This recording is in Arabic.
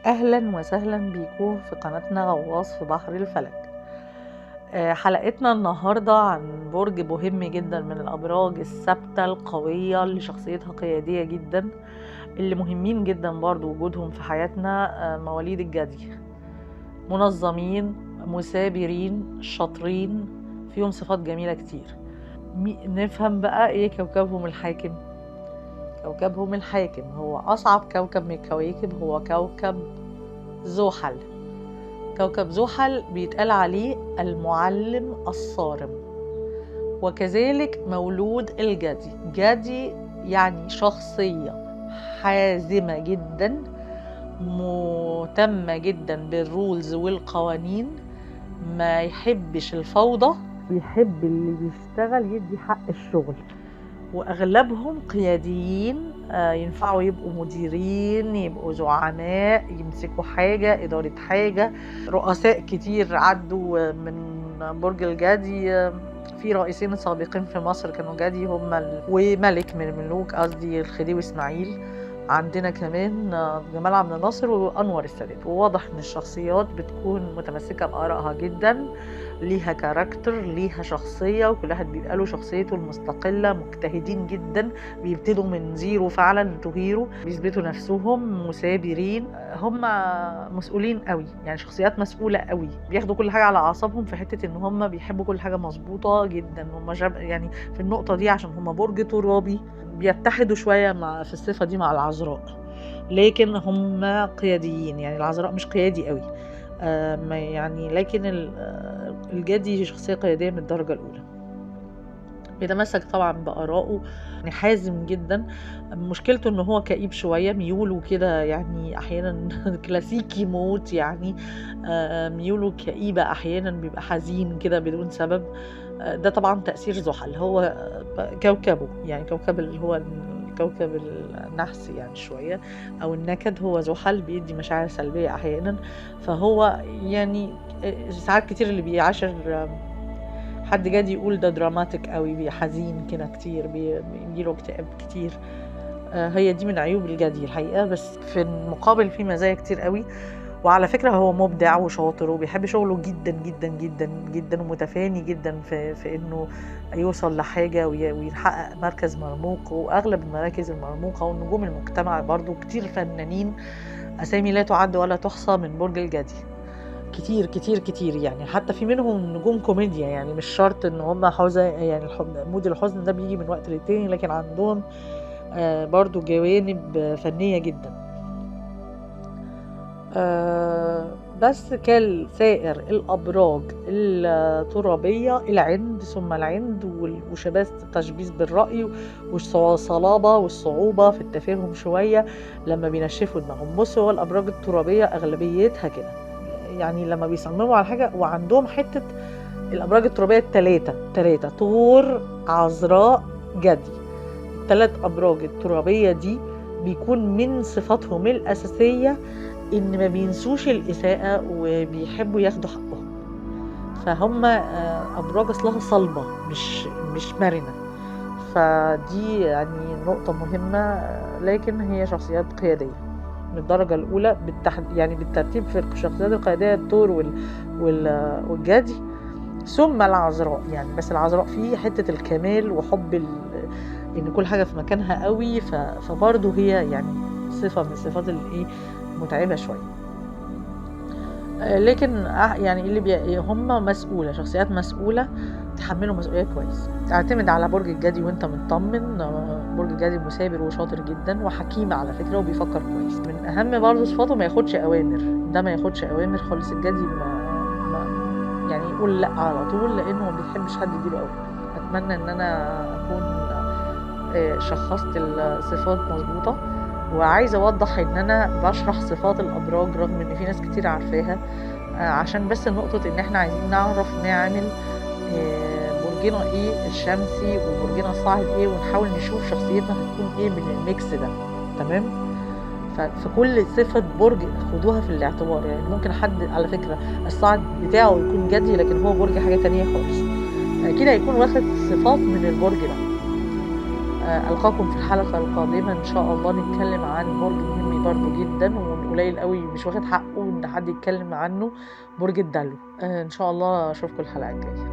أهلا وسهلا بيكم في قناتنا غواص في بحر الفلك. حلقتنا النهاردة عن برج مهم جدا من الأبراج الثابتة القوية اللي شخصيتها قيادية جدا، اللي مهمين جدا برضو وجودهم في حياتنا. مواليد الجدي منظمين مثابرين شاطرين، فيهم صفات جميلة كتير. نفهم بقى ايه كوكبهم الحاكم. كوكبهم الحاكم هو أصعب كوكب من الكواكب، هو كوكب زحل. كوكب زحل بيتقال عليه المعلم الصارم، وكذلك مولود الجدي. جدي يعني شخصية حازمة جدا، مهتمة جدا بالرولز والقوانين، ما يحبش الفوضى، يحب اللي بيشتغل يدي حق الشغل. واغلبهم قياديين، ينفعوا يبقوا مديرين، يبقوا زعماء، يمسكوا حاجة، إدارة حاجة. رؤساء كتير عدوا من برج الجدي. في رئيسين سابقين في مصر كانوا جدي، هم وملك من الملوك، قصدي الخديوي اسماعيل. عندنا كمان جمال عبد الناصر وأنور السادات. وواضح ان الشخصيات بتكون متمسكة بآرائها جدا، ليها كاركتر، ليها شخصية، وكل واحد بيبقى له شخصيته المستقلة. مجتهدين جدا، بيبتدوا من زيرو فعلا تو هيرو، بيثبتوا نفسهم، مثابرين. هم مسؤولين قوي، يعني شخصيات مسؤولة قوي، بياخدوا كل حاجة على أعصابهم، في حتة ان هم بيحبوا كل حاجة مظبوطة جدا. هم يعني في النقطة دي عشان هم برج ترابي بيتحدوا شوية في الصفة دي مع العذراء، لكن هم قياديين. يعني العذراء مش قيادي قوي، يعني لكن الجدي شخصية قيادية من الدرجة الأولى. بيتمسك طبعا بآرائه، يعني حازم جدا. مشكلته انه هو كئيب شوية، ميوله كده يعني احيانا كلاسيكي موت، يعني ميوله كئيبة، احيانا بيبقى حزين كده بدون سبب. ده طبعا تأثير زحل، هو كوكبه يعني كوكب اللي هو كوكب النحس يعني شوية، أو النكد. هو زحل بيدي مشاعر سلبية أحيانا، فهو يعني ساعات كتير اللي بيعاشر حد جادي يقول ده دراماتيك قوي، حزين كده كتير، بيجيله اكتئاب كتير. هي دي من عيوب الجدي الحقيقة، بس في المقابل في مزايا كتير قوي. وعلى فكرة هو مبدع وشاطر وبيحب شغله جدا جدا جدا جدا، ومتفاني جدا في انه يوصل لحاجة ويحقق مركز مرموق، واغلب المراكز المرموقة ونجوم المجتمع برضو كتير فنانين، اسامي لا تعد ولا تحصى من برج الجدي. كتير كتير كتير، يعني حتى في منهم نجوم كوميديا، يعني مش شرط ان هم حزن، يعني مود الحزن ده بيجي من وقت للتاني، لكن عندهم برضو جوانب فنية جدا. بس كالسائر الأبراج الترابية، العند ثم العند، وشباس تشبيث بالرأي، والصلابة والصعوبة في التفاهم شوية لما بينشفوا دماغهم. بصوا، هو الأبراج الترابية أغلبيتها كده، يعني لما بيصمموا على حاجة. وعندهم حتة الأبراج الترابية التلاتة طور عذراء جدي. الثلاث أبراج الترابية دي بيكون من صفاتهم الأساسية إن ما بينسوش الإساءة وبيحبوا ياخدوا حقهم. فهم أبراج أصلها صلبة، مش مرنة. فدي يعني نقطة مهمة، لكن هي شخصيات قيادية من الدرجة الأولى يعني بالترتيب في الشخصيات القيادية الثور والجدي، ثم العذراء. يعني بس العذراء فيه حتة الكمال وحب إن كل حاجة في مكانها قوي، فبرضه هي يعني صفة من الصفات اللي متعبة شوية. لكن يعني اللي هم مسؤولة، شخصيات مسؤولة، تحملوا مسؤولية كويس. اعتمد على برج الجدي وانت مطمن. برج الجدي مثابر وشاطر جدا وحكيم على فكرة، وبيفكر كويس. من اهم برضه صفاته ما ياخدش اوامر، ده ما ياخدش اوامر خالص. الجدي يعني يقول لا على طول، لانه ما بيحبش حد يديله اوامر. اتمنى ان انا اكون شخصت الصفات مظبوطة. وعايزة اوضح ان انا بشرح صفات الابراج رغم ان في ناس كتير عارفاها، عشان بس نقطة ان احنا عايزين نعرف نعمل برجنا ايه الشمسي وبرجنا الصاعد ايه، ونحاول نشوف شخصيتنا هتكون ايه من الميكس ده. تمام؟ فكل صفة برج خدوها في الاعتبار. يعني ممكن حد على فكرة الصاعد بتاعه يكون جدي، لكن هو برج حاجة تانية خالص، اكيد هيكون واخد صفات من البرج ده. ألقاكم في الحلقة القادمة إن شاء الله، نتكلم عن برج مهم عالي برضو جدا وقليل قوي مش واخد حقه ان حد يتكلم عنه، برج الدلو. ان شاء الله اشوفكم الحلقه الجايه.